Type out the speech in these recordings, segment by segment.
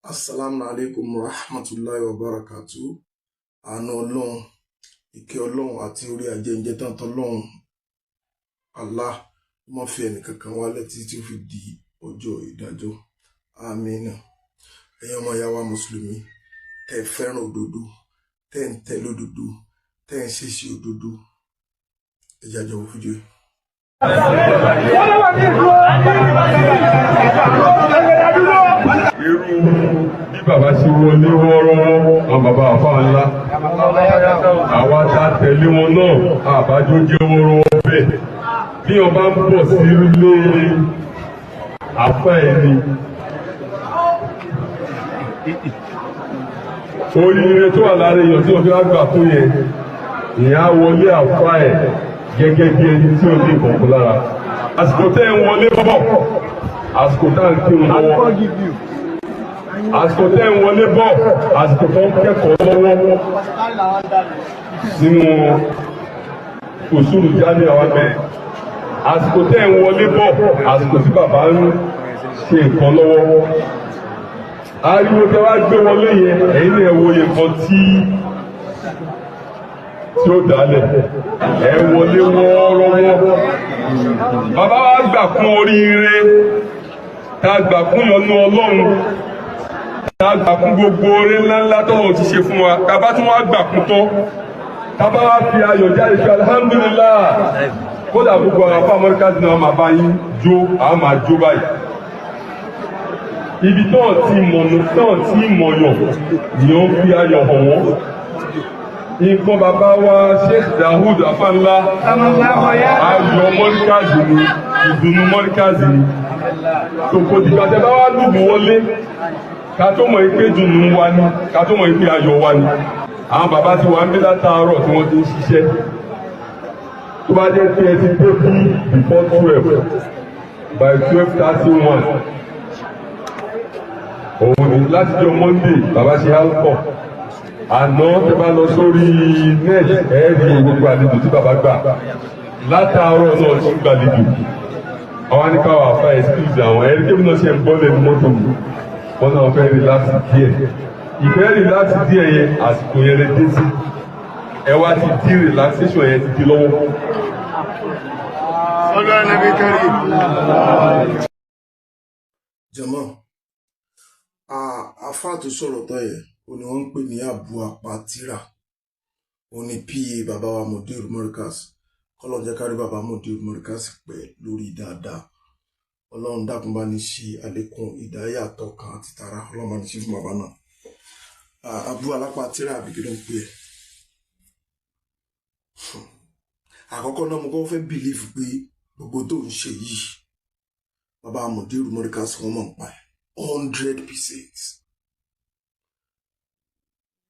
Assalamu alaikum rahmatullahi wa barakatuh. Àánú Ọlọ́run, ìkẹ́ Ọlọ́run àti orí ajẹ́njẹ́ tán tọ́lọ́run Allah má fi ẹnìkankan wálẹ̀ títí ó fi di ọjọ́ ìdájọ́. Àmín. Ẹ̀yin ọmọ ìyá wa Mùsùlùmí, tẹ́ fẹ́ràn òdodo, tẹ́ ń tẹ̀lé òdodo, tẹ́ ń ṣèṣe òdodo. Ẹ jẹ́ a jọ wo fídíò yìí. Irú bí bàbá ṣe wọlé wọ́ọ́rọ́wọ́ àwọn bàbá àfáà ńlá àwa tá tẹ̀lé wọn náà àbájọ jẹ́ wọ́ọ́rọ́wọ́ bẹ́ẹ̀ bí wọn bá ń bọ̀ sí ilé àfáà ẹni oríire tó wà lára èèyàn tí wọn fi wá gbà fún yẹn ìyá wọlé àfáà ẹ̀ gẹ́gẹ́ bí ẹni tí ó ní ìkọ̀ọ̀kan lára àsìkò tẹ́ ń wọlé bọ̀ àsìkò tá ń kírun lọ́wọ́ àsìkò tẹ́ ń wọlé bọ̀ àsìkò tó ń kẹ́kọ̀ọ́ lọ́wọ́ sínú òṣùlù jáde àwọn abẹ́rẹ́ àsìkò tẹ́ ń wọlé bọ̀ àsìkò tí bàbá ń ṣe nǹkan lọ́wọ́ ariwo tẹ́ wá gbé wọlé yẹn ẹ̀yin náà wo nǹkan tí ó dálẹ̀ ẹ wọlé wọ́ọ́rọ́wọ́ bàbá wa gbà kún oríire tá a gbà kún yọ́nú Ọlọ́run tá a gbà kún gbogbo oore ńláńlá tọ́lọ̀ ti ṣe fún wa ká bá tún wá gbà kún tán ká bá wá fi ayọ̀ jáde sí alhamdulillah kódà gbogbo àwọn afọ amọ́ríkàsì náà máa bá yín jó àwọn máa jó báyìí ibi tán ti mọ̀nù tán ti mọ̀yọ̀ ni ó ń fi ayọ̀ hàn wọ́n nǹkan bàbá wa Sheikh Dawood afánlá ayọ̀ mọ́ríkàsì ni ìdùnnú mọ́ríkàsì ni tòkò dìgbà tẹ́ bá wá lùbù wọlé ká tó mọ̀ pé dùnnú wa ni ká tó mọ̀ pé ayọ̀ wa ni àwọn bàbá ti wà ń bí látàárọ̀ tí wọ́n ti ń ṣiṣẹ́ tó bá jẹ́ pé ẹ ti dé bí before 12 by 12:31 òun ni láti jọ Monday bàbá ṣe alcohol àná tẹ́ bá lọ sórí net ẹ̀ẹ́dì gbogbo àlejò tí bàbá gbà látàárọ̀ náà ti gbàlejò àwọn anìkàwọ̀ àfa excuse àwọn ẹ̀rí kébì náà ṣe ń bọ́ lẹ́nu mọ́tò mi wọ́n náà fẹ́ rí láti díẹ̀ ìfẹ́ rí láti díẹ̀ yẹn àsìkò yẹn lè dé sí ẹ wá ti di relaxation yẹn ti di lọ́wọ́. Ọlọ́run Ànábì Karim. Jàmáà, àfá tó sọ̀rọ̀ tán yẹn ó ní wọ́n ń pè ní Abu Apatira ó ní PA bàbá wa Mudir Markaz kọ́lọ́n jẹ́ kárí bàbá Mudir Markaz pẹ̀ lórí dáadáa Ọlọ́run dákun bá ní ṣe àlékún ìdáyà tọkàn àti tara Ọlọ́run bá ní ṣe fún bàbá náà. Abu Apatira àbíkí ló ń pè ẹ́. Àkọ́kọ́ náà mo kọ́ fẹ́ bìlífù pé gbogbo tó ń ṣe yìí bàbá Mudir Markaz wọ́n mọ̀ ń pa ẹ̀ 100%.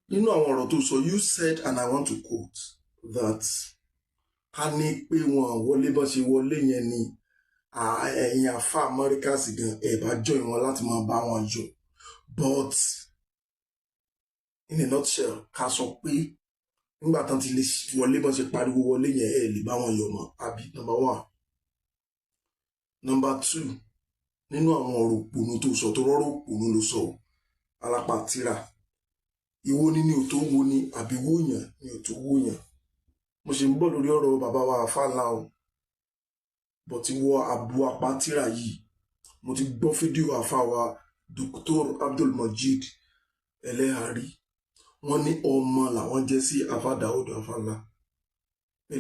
Nínú àwọn ọ̀rọ̀ tó sọ, you said, and I want to quote, that ká ní pé wọn wọlé bá ṣe wọlé yẹn ni ẹ̀yin àfà Markaz gan ẹ̀ bá jọ ìwọ̀n láti máa bá wọn yọ. But in a nutshell, ká sọ pé nígbà tán ti lè wọlé bá ṣe pariwo wọlé yẹn ẹ̀ lè bá wọn yọ mọ́ àbí number 1. Number 2, nínú àwọn ọ̀rọ̀ òpònú tó sọ tó rọ́rọ̀ òpònú ló sọ Alápàtírà ìwọ ni ò tó wo ni àbí wòyàn ni ò tó wòyàn. Mo ṣe ń bọ̀ lórí ọ̀rọ̀ bàbá wa àfáàlà o bọ̀ ti wọ Abu Apatira yìí mo ti gbọ́ fídíò àfáàwà Dr. Abdulmajid Elehari wọ́n ní ọmọ làwọn jẹ́ sí àfá Dawood afánlá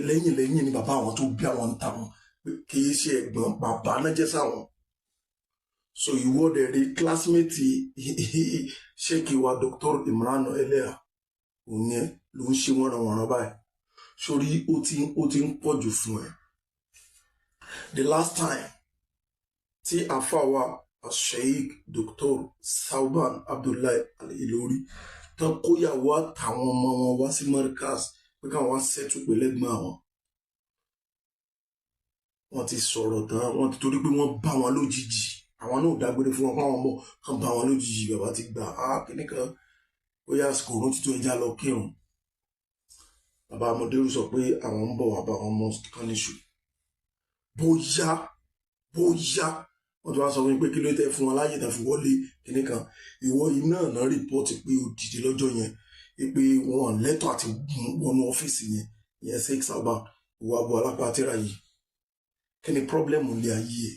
lẹ́yìn ni bàbá àwọn tó bí àwọn ń ta wọn kì í ṣe ẹ̀gbọ́n bàbá náà jẹ́ sáwọn. So ìwọ́de rí classmate ṣéèkì wa Dr. Imran Eleha òun yẹn ló ń ṣe wọ́nranwọ̀nran báyìí sórí ó ti ń pọ̀jù fún ẹ. The last time tí àfáwà Sheikh Dr. Sauban Abdullahi Al-Ilori tán kóyàwó àtàwọn ọmọ wọn wá sí Markaz pé káwọn wá ṣẹ́tù pẹ̀lẹ́gbọ́n àwọn wọ́n ti sọ̀rọ̀ tán wọ́n ti torí pé wọ́n bá wọn lójijì àwọn náà dágbére fún wọn káwọn ọmọ kan bá wọn lójijì bàbá ti gbà kíní kan bóyá àsìkò òun títún ẹja lọ kírun bàbá Mudir sọ pé àwọn ń bọ̀ wá bá wọn mọ kan níṣù bóyá wọ́n ti wá sọ fún mi pé kí ló tẹ́ fún wọn láyè tẹ́ fi wọlé kíní kan ìwọ yìí náà rìpọ́ọ̀tì pé ó dìde lọ́jọ́ yẹn pé wọn lẹ́tọ̀ àti wọnú ọ́fíìsì yẹn ìyẹn Sheikh Sauban ìwà Abu Alapa Tira yìí kí ni pọ́blẹ́mù ilé ayé ẹ̀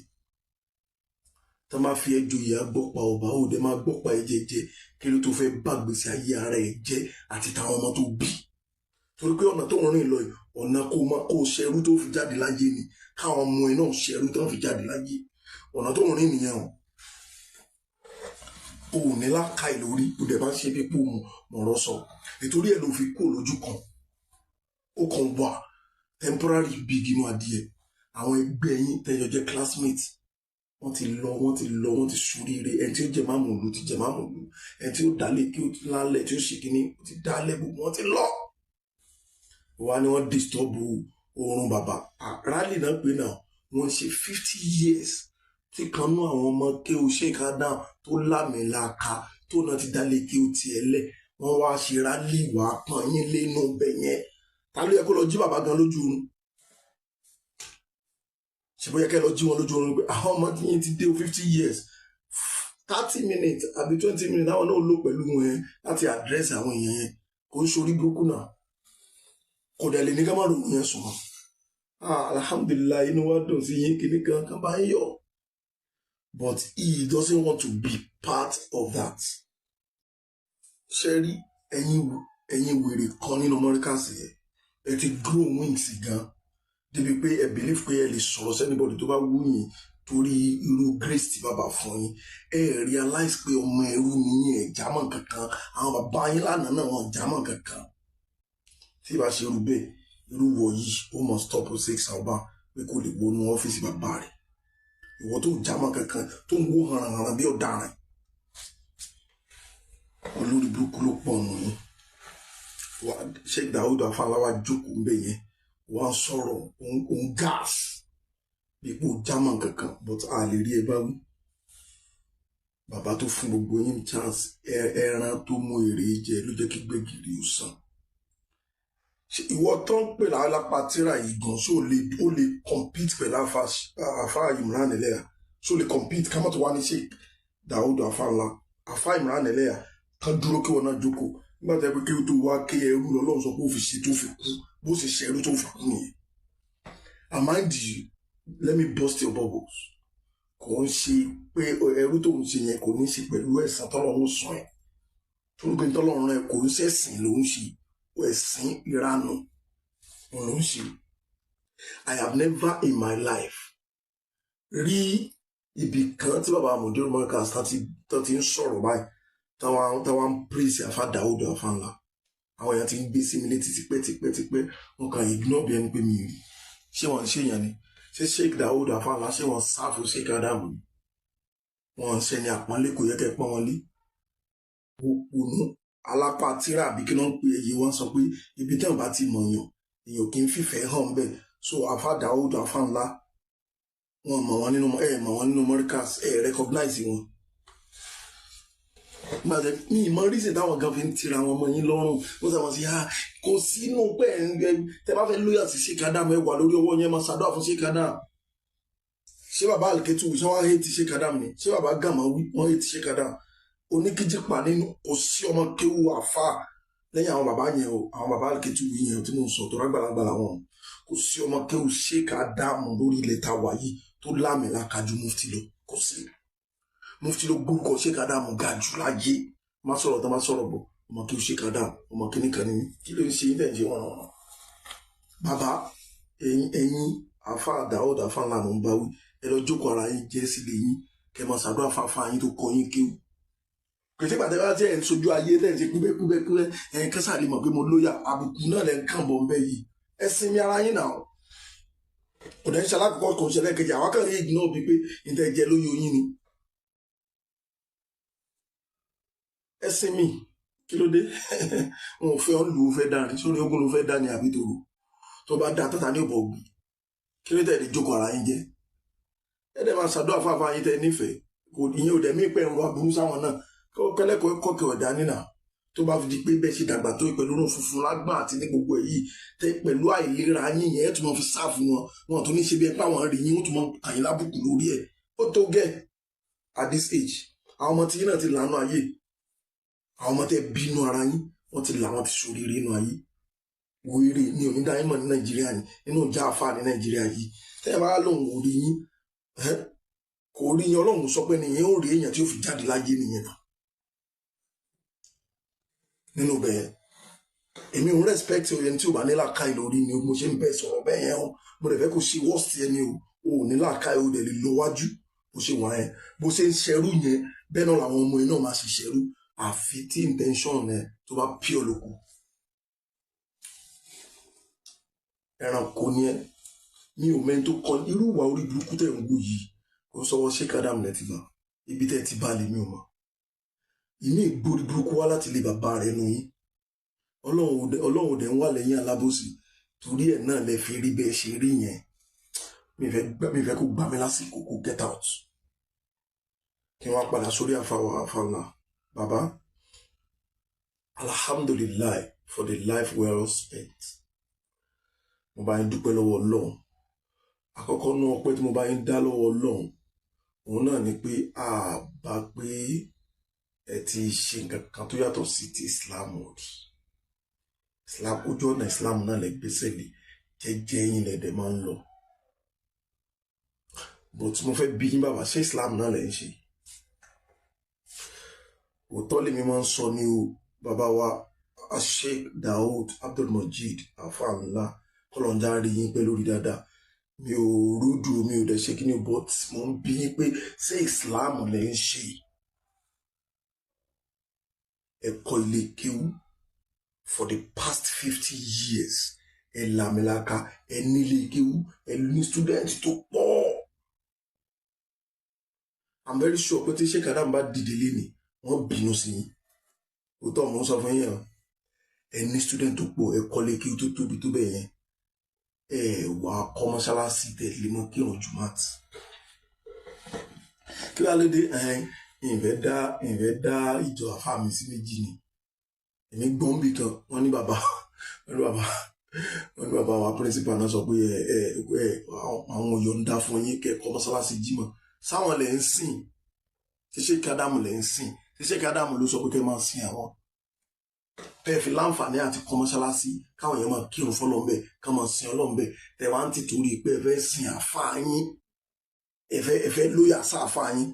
tá máa fi ẹjọ́ yìí agbọ́pa ọba ó dẹ̀ máa gbọ́pa ẹ̀jẹ̀ jẹ́ kí ló tó fẹ́ bá gbèsè ayé ara ẹ̀ jẹ́ àti táwọn ọmọ tó bí torí pé ọ̀nà tó ń rìn lọ ọ̀nà kó ṣẹrú tó fi jáde láyé ni káwọn ọmọ ẹ̀ náà ṣẹrú tó fi jáde láyé ọ̀nà tó ń rìn nìyẹn o ò ní láka ìlórí ó dẹ̀ bá ṣe bí pò mọ̀rọ̀ sọ nítorí ẹ̀ ló fi kó lójú kan ó kàn wà temporary big inú adìẹ àwọn ẹgbẹ́ yín tẹ́jọ jẹ́ classmate wọ́n ti ṣoríire ẹni tí ó jẹ máàmù lù ti jẹ máàmù lù ẹni tí ó dálẹ̀ kí ó lálẹ̀ tí ó ṣe kíní ó ti dálẹ̀ gbogbo wọn ti lọ wá ní wọ́n disturb oorun bàbá rally náà pé náà wọ́n ṣe 50 years tí kan nú àwọn ọmọ kéwù Sheikh Adam tó lámìlaka tó náà ti dálé kéwù tiẹ̀ lẹ̀ wọ́n wá ṣe rally wàá pọ́n yín lẹ́nu bẹ̀ yẹn ta ló yẹ kó lọ jí bàbá gan lójú oorun ṣùgbọ́n yẹ kẹ́ lọ jí wọn lójú oorun pé àwọn ọmọ tí yín ti dé 50 years 30 minutes àbí 20 minutes àwọn náà lò pẹ̀lú wọn yẹn láti àdírẹ́sì àwọn èèyàn yẹn kò ń ṣorí burúkú náà kò dẹ̀ lè ní ká má ròyìn yẹn sùn mọ́ alhamdulillah inú wa dùn sí yín kíní kan bá ń yọ but he doesn't want to be part of that ṣe rí ẹ̀yin wèrè kan nínú Americans yẹn ẹ ti grow wings gan débi pé ẹ believe pé ẹ lè sọ̀rọ̀ sẹ́nibọ̀dì tó bá wù yín torí irú grace tí bàbá fún yín ẹ realize pé ọmọ ẹrú ni yín ẹ jámọ́ kankan àwọn bàbá yín lánàá náà wọn jámọ́ kankan tí ìbá ṣe irú bẹ́ẹ̀ irú wọ̀ yìí ó mọ̀ stop Sheikh Sauban pé kò lè wọnú ọ́fíìsì bàbá rẹ̀ ìwọ tó jámọ́ kankan tó ń wó hànàhànà bí ọ̀daràn olórí burúkú ló pọ̀ nù yín Sheikh Daud Afalawa jókòó ń bẹ̀ yẹn wọ́n sọ̀rọ̀ òun gas ipò german kankan but a lè rí ẹ bá wí bàbá tó fún gbogbo yín chance ẹran tó mú èrè jẹ ló jẹ́ kí gbẹ̀gìrì ó sàn ìwọ tó ń pè Alapa Tira yìí gan ṣó lè compete pẹ̀lú Afa Imran Eleha ṣó lè compete ká má tó wá ní Sheikh Daud Afalawa Afa Imran Eleha kan dúró kí wọn náà jókòó nígbà tó yẹ pé kí o tó wá ké ẹrú lọ́lọ́run sọ pé ó fi ṣe tó fi kú bó ṣe ṣe ẹrú tó fi kú nìyẹn mind you let me burst your bubbles kò ń ṣe pé ẹrú tó ń ṣe yẹn kò ní ṣe pẹ̀lú ẹ̀san tọ́lọ́run sọ ẹ̀ tó ń gbé tọ́lọ́run rẹ̀ kò ń ṣẹ̀sìn ló ń ṣe ẹ̀sìn ìranù ló ń ṣe I have never in my life rí ibì kan tí bàbá Mudiru Markaz tó ti ń sọ̀rọ̀ báyìí táwọn praise Afa Daud Afalawa àwọn èèyàn ti ń gbé sí mi létí tipẹ́tipẹ́ wọn kàn ignore bí ẹni pé mi rí ṣé wọn ń ṣèyàn ni ṣé Sheikh Daud Afalawa ṣé wọn sáfù Sheikh Adam ni wọn ń ṣe ní àpọ́nlé kò yẹ kẹ́ pọ́n wọn lé òpònú Alapa Tira àbí kí wọ́n ń pè èyí wọ́n sọ pé ibi tí wọ́n bá ti mọ̀yàn èèyàn kì í fìfẹ́ hàn bẹ́ẹ̀ so Afa Daud Afalawa wọn mọ̀ wọn nínú Markaz recognize wọn gbàdé ní ìmọ̀ rísìn táwọn gan fi ń tira wọn mọ́ yín lọ́rùn wọ́n sọ wọn sí kò sínú pé tẹ bá fẹ́ lóyà sí Sheikh Adam ẹ wà lórí ọwọ́ yẹn máa ṣàdúrà fún Sheikh Adam ṣé bàbá Alketu ṣé wọ́n hate Sheikh Adam ni ṣé bàbá Gama wọ́n hate Sheikh Adam oníkíjípa nínú kò sí ọmọ kéwù àfà lẹ́yìn àwọn bàbá yẹn o àwọn bàbá Alketu yẹn tí mo ń sọ tó rágbàlagbà làwọn kò sí ọmọ kéwù Sheikh Adam lórí ilẹ̀ ta wà yìí tó lámìlaka ju mufti lọ kò sí mufti ló gbórúkọ Sheikh Adam ga jù láyé má sọ̀rọ̀ tó má sọ̀rọ̀ bọ̀ ọmọ kí o Sheikh Adam ọmọ kí nìkan ní kí ló ń ṣe ilẹ̀ ìṣe wọn ọ̀nà bàbá ẹ̀yin Afa Daud Afalawa ló ń bá wí ẹ lọ jókòó ara yín jẹ́ sílé yín kẹ mọ ṣàdúrà fáfá yín tó kọ yín kéwù kìí ṣe pàtẹ́wá tí ẹ̀ ń sojú ayé lẹ́yìn tí kúbẹ́kúbẹ́ ẹ̀yin kẹ́sà lè mọ̀ pé mo lóyà àbùkù náà lẹ́ ń kàn bọ̀ ń bẹ́ yìí ẹ sinmi ara yín náà ọ̀dẹ̀ ń ṣalákọ̀ọ́kọ́ kò ń ṣẹlẹ̀ kejì àwọn kan rí ignore bíi pé ìtẹ̀jẹ́ lóyún yín ni ẹsìn mi kí ló dé wọn ò fẹ́ ọ́n lù ú fẹ́ dání sórí ogun ló fẹ́ dání àbí tòrò tó bá dá tọ́ta ní ọ̀bọ̀ ògbì kí ló tẹ̀lé jókòó ara yín jẹ́ ẹ̀dẹ̀ máa ṣàdúrà fáfá yín tẹ́ nífẹ̀ẹ́ kò ìyẹn ò dẹ̀ mí pẹ́ ń wá burú sáwọn náà kẹ́lẹ́kọ̀ọ́ kọ́kẹ́ ọ̀dá nínà tó bá fi di pé bẹ́ẹ̀ ṣe dàgbà tó pẹ̀lú orun funfun lágbà àti ní gbogbo èyí tẹ́ pẹ̀lú àìlera yín yẹn tó máa fi sáàfù wọn tó ní ṣe bí ẹ pé àwọn rí yín wọ́n tó máa kàn yín lábùkù lórí ẹ̀ ó tó gẹ́ at this age àwọn ọmọ tí yín náà ti lànà ayé àwọn ọmọ tẹ́ bínú ara yín wọ́n ti là wọ́n ti ṣoríire inú ayé wèrè ní onídàáyìmọ̀ ní nàìjíríà ní nínú ìjà àfà ní nàìjíríà yìí tẹ́ ẹ bá lóun ò rí yín kò rí yín ọlọ́run sọ pé nìyẹn ó rí èèyàn tí ó fi jáde láyé nìyẹn náà nínú bẹ́ẹ̀ èmi ò ń respect ẹni tí ò bá ní làákàyè lórí ni mo ṣe ń bẹ sọ̀rọ̀ bẹ́ẹ̀ yẹn o mo lè fẹ́ kó ṣe worst ẹni o ò ní làákàyè o dẹ̀ lè lọ wájú bó ṣe wà yẹn bó ṣe ń ṣerú yẹn bẹ́ẹ̀ náà làwọn ọmọ yẹn náà máa ṣe ṣerú àfi tí intention ẹ tó bá pure lóko ẹranko ni ẹ mi ò mẹ́ni tó kọ irú ìwà orí burúkú tẹ̀ ń wò yìí kò sọ́wọ́ Sheikh Adam lẹ́ ti bá ibi tẹ́ ti bá lè mi ò mọ̀ ìmí ìgbórí burúkú wá láti lè bàbá rẹ̀ nù yín ọlọ́run òdẹ̀ ń wà lẹ́yìn alábòsí torí ẹ̀ náà lẹ fi rí bẹ́ẹ̀ ṣe rí yẹn mi fẹ́ kó gbà mí lásìkò kó get out kí wọ́n padà sórí àfàlà bàbá alhamdulillah for the life well spent mo bá yín dúpẹ́ lọ́wọ́ ọlọ́run àkọ́kọ́ náà ọpẹ́ tí mo bá yín dá lọ́wọ́ ọlọ́run òun náà ni pé àbá pé ẹ ti ṣe nǹkan kan tó yàtọ̀ sí ti Islam rí Islam ojú ọ̀nà Islam náà lè gbèsè lè jẹ́jẹ́ yín lẹ́dẹ̀ máa ń lọ but mo fẹ́ bí yín bàbá ṣé Islam náà lè ń ṣe òótọ́ lèmi máa ń sọ ní o bàbá wa Sheikh Daud Abdulmojid afaanla kọlọ̀njà rí yín pé lórí dáadáa mi ò rúdù mi ò dẹ̀ ṣe kí ni but mo ń bí yín pé ṣé Islam lè ń ṣe ẹ̀kọ́ ilé kéwú for the past 50 years ẹ làmìlaka ẹ nílé kéwú ẹ ní student tó pọ̀ I'm very sure pé tí Sheikh Adam bá dìde léni wọ́n bínú sí yín òótọ́ mo ń sọ fún yín ẹ ní student tó pọ̀ ẹ kọ́lé kéwú tó tóbi tó bẹ́ẹ̀ yẹn ẹ wà kọ́ mọ́ṣáláṣí tẹ̀lé mọ́ kí ọ̀run jùmọ̀t kí wàá lédè ìfẹ́ dá ìjọ àfáà mi sí méjì ni èmi gbọ́n bì kan wọ́n ní bàbá wa principal náà sọ pé àwọn yọ̀ǹda fún yín kẹ́kọ̀ọ́ mọ́ṣáláṣí jímọ̀ sáwọn lẹ̀ ń sìn tí Sheikh Adam lẹ̀ ń sìn tí Sheikh Adam ló sọ pé kẹ́ máa sìn àwọn tẹ́ fi láǹfààní àti kọ́ mọ́ṣáláṣí káwọn èèyàn máa kírun fọ́lọ́mbẹ̀ ká máa sìn ọlọ́mbẹ̀ tẹ́ wá ń tìtorí pé ẹ fẹ́ sìn àfáà yín ẹ fẹ́ lóyà sáàfáà yín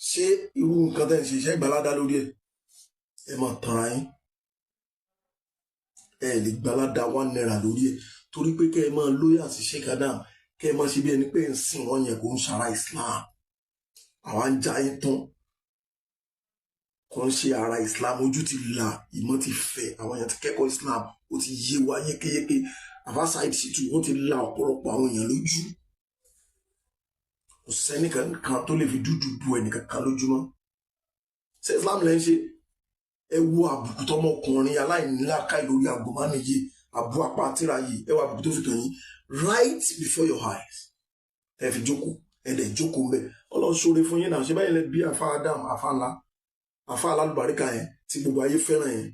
ṣé irú nǹkan tẹ́ ń ṣe iṣẹ́ ìgbàládá lórí ẹ máa tanra yín ẹ lè gbalada £1 lórí ẹ torí pé kẹ́ ẹ máa lóyà sí Sheikh Adam kẹ́ ẹ máa ṣe bí ẹni pé ń sìn wọ́n yẹn kò ń ṣara Islam àwa ń já yín tán kò ń ṣe ara Islam ojú ti là ìmọ̀ ti fẹ̀ àwọn èèyàn ti kẹ́kọ̀ọ́ Islam ó ti yé wa yékéyéké àbá Saheed Shittu wọ́n ti la ọ̀pọ̀lọpọ̀ àwọn èèyàn lójú kò sẹ́nìkan kan tó lè fi dúdú bu ẹnìkan kan lójúmọ́ ṣé Islam lẹ́ ń ṣe ẹ wo àbùkù tọmọkùnrin aláìníláàkàì lórí àgbọ̀mánìyé àbú apá àtìrà yìí ẹ wo àbùkù tó fi kàn yín right before your eyes ẹ fi jókòó ẹ dẹ̀ jókòó mbẹ Ọlọ́run ṣoore fún yín náà ṣe báyìí lẹ bí àfa Adam àfa ńlá àfa alálùbáríkà yẹn tí gbogbo ayé fẹ́ràn yẹn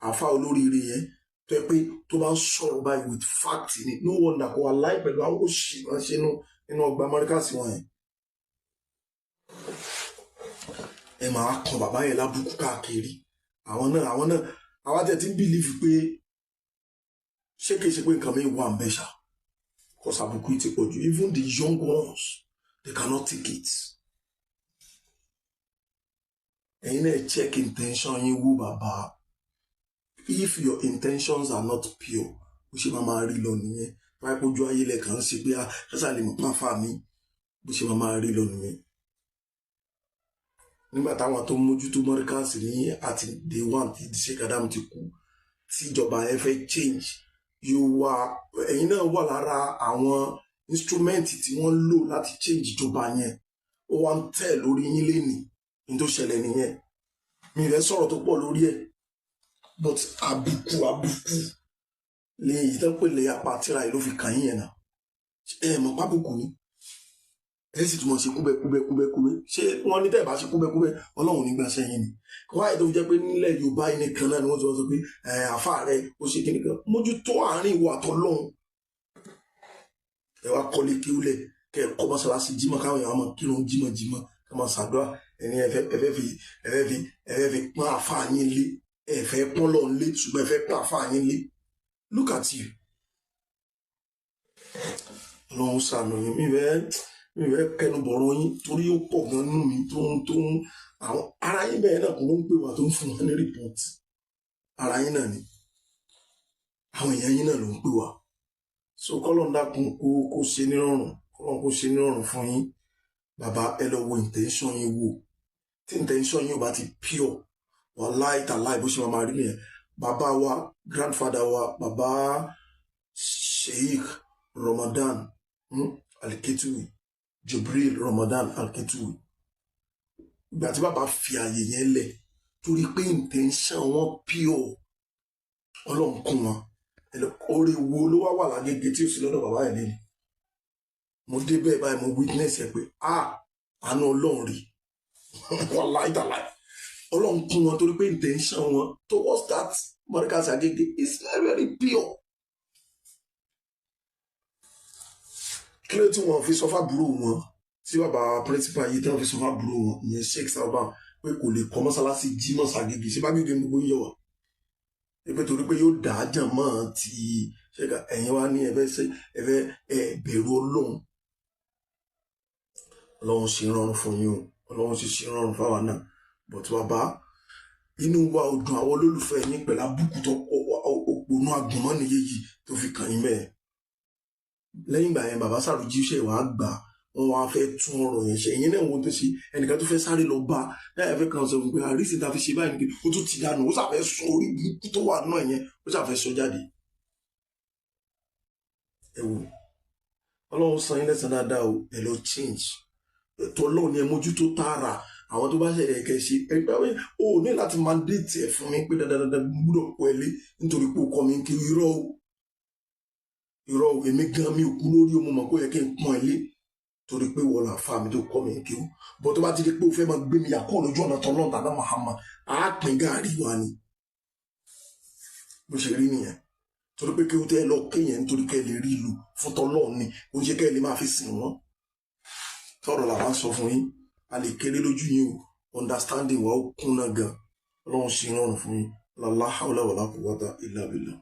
àfa olóríire yẹn tó yẹ pé tó bá ń sọ̀rọ̀ báyìí with fact ni no wonder kò wá láì pẹ̀lú àwọn òṣì wọn ṣe nínú ọgbà Amẹ́ríkà sí wọn yẹn ẹ máa kan bàbá yẹn lábùkù káàkiri àwọn náà àwọn tẹ̀ tí ń bìlífù pé ṣé kìí ṣe pé nǹkan mi wà ń bẹ́ ṣá kò sàbùkù ti pọ̀ jù even the young ones they cannot take it. ẹ̀yin náà check intention yín wò bàbá if your intentions are not pure bó ṣe máa rí lọ nìyẹn báyìí pójú ayé lẹ́ẹ̀kan ṣe pé ṣáṣà lè mọ̀ pàfà mi bó ṣe máa rí lọ nìyẹn. nígbà táwọn tó mójútó mọ́ríkàsì ní àti day one tí Sheikh Adam ti kú tí ìjọba ẹ fẹ́ change yóò wá ẹ̀yin náà wà lára àwọn instrument tí wọ́n lò láti change ìjọba yẹn ó wá ń tẹ̀ lórí yín lénìí ní tó ṣẹlẹ̀ nìyẹn mi rẹ̀ sọ̀rọ̀ tó pọ̀ lórí ẹ̀ but àbùkù lè yí tán pè lè apá tíra yìí ló fi kàn yín yẹn náà ẹ mọ̀ pábùkù ni ẹ sì túmọ̀ sí kúbẹ́kúbẹ́ ṣé wọ́n ní tẹ́ẹ̀ bá ṣe kúbẹ́kúbẹ́ Ọlọ́run nígbà sẹ́yìn ni wáyé tó fi jẹ́ pé nílẹ̀ Yorùbá yìí nìkan náà ni wọ́n ti wọ́n sọ pé àfa rẹ̀ ó ṣe kíní kan mójútó àárín ìwà àtọ́lọ́hun ẹ wá kọ́lé kéwúlẹ̀ kẹ́ kọ́ mọ́sálásí jímọ̀ káwọn èèyàn máa kírun jímọ̀ ká máa ṣàdúrà ẹni ẹfẹ́ fi pọ́n àfáà yín lé ẹfẹ́ pọ́n lọ́n lé ṣùgbọ́n ẹfẹ́ pọ́n àfáà yín lé. Look at you. Ọlọ́run ṣàánú yín mi bẹ́ẹ̀ kẹnu bọ̀rọ̀ yín torí ó pọ̀ gan nínú mi tó ń àwọn ara yín bẹ́ẹ̀ náà kò ló ń pè wá tó ń fún wọn ní report ara yín náà ni àwọn èèyàn yín náà ló ń pè wá so kọ́lọ́n dákun kó ṣe nírọ̀rùn kọ́lọ́n kó ṣe nírọ̀rùn fún yín bàbá ẹ lọ wo intention yín wò tí intention yín ò bá ti pure wallahi tallahi bó ṣe máa rí nìyẹn bàbá wa grandfather wa bàbá Sheikh Ramadan Al-Ketui Jibril Ramadan Al-Ketui ìgbà tí bàbá fi àyè yẹn lẹ̀ torí pé intention wọn pure Ọlọ́run kún wọn orí wo ló wà lágége tí ó sì lọ́dọ̀ bàbá yẹn lẹ́nu mo dé bẹ́ẹ̀ báyìí mo witness ẹ pé àánú Ọlọ́run rí wallahi tallahi Ọlọ́run kún wọn torí pé intention wọn towards that Markaz Agege is very very pure. Kí ló tí wọn fi sọ fábúrò wọn tí bàbá principal yìí tí wọn fi sọ fábúrò wọn ìyẹn Sheikh Salman pé kò lè kọ́ mọ́sálásí jímọ̀ Ságége ṣé bá gbégbé gbogbo yẹ wà pé torí pé yóò dá jàn mọ́ ti ṣẹ́ka ẹ̀yin wá ní ẹ̀fẹ́ bẹ̀rù Ọlọ́run ṣe rọrùn fún yín o Ọlọ́run ṣe rọrùn fáwa náà but bàbá inú wa ò dùn àwọn olólùfẹ́ yín pẹ̀lú àbùkù tó òpònú àgùnmọ́ni yéyí tó fi kàn yín bẹ́ẹ̀ lẹ́yìn ìgbà yẹn bàbá Sàrùjí ṣe wàá gbà wọn wá fẹ́ tún ọ̀rọ̀ yẹn ṣe ẹ̀yin náà wọ́n tó ṣe ẹnìkan tó fẹ́ sáré lọ bá ẹ̀ fẹ́ kàn sọ fún pé àrísí ta fi ṣe báyìí nìkan ó tún ti dànù ó ṣàfẹ́ sọ orí burúkú tó wà náà yẹn ó ṣàfẹ́ sọ jáde. ẹ wò Ọlọ́run san yín lẹ́san dáadáa o ẹ lọ change ẹ̀tọ́ Ọlọ́run ni ẹ mójútó tààrà àwọn tó bá ṣẹlẹ̀ kẹ́ ṣe ẹgbẹ́ wẹ́ o ní láti mandate ẹ̀ fún mi pé dandan gbúdọ̀ pọ̀ ẹ lé nítorí pé o kọ́ mi kí irọ́ èmi gan mi ò kú lórí o mo mọ̀ kó yẹ kí n pọ́n ẹ lé torí pé wọ́n là fa mi tó kọ́ mi kí o bọ́ tó bá ti di pé o fẹ́ máa gbé mi yàkọ́ lójú ọ̀nà tán lọ́nà tàbí Muhammad á pín gàárì wa ni bó ṣe rí nìyẹn torí pé kí o tẹ́ lọ kéèyàn nítorí kẹ́ lè rí ìlú fún tọ́lọ́ọ̀ ni ó ṣe kẹ́ lè máa fi sìn wọ́n tọrọ làwọn sọ fún yín a lè kéré lójú yín o understanding wa ó kúnná gan Ọlọ́run ṣe rọrùn fún yín la hawla wala quwwata illa billah.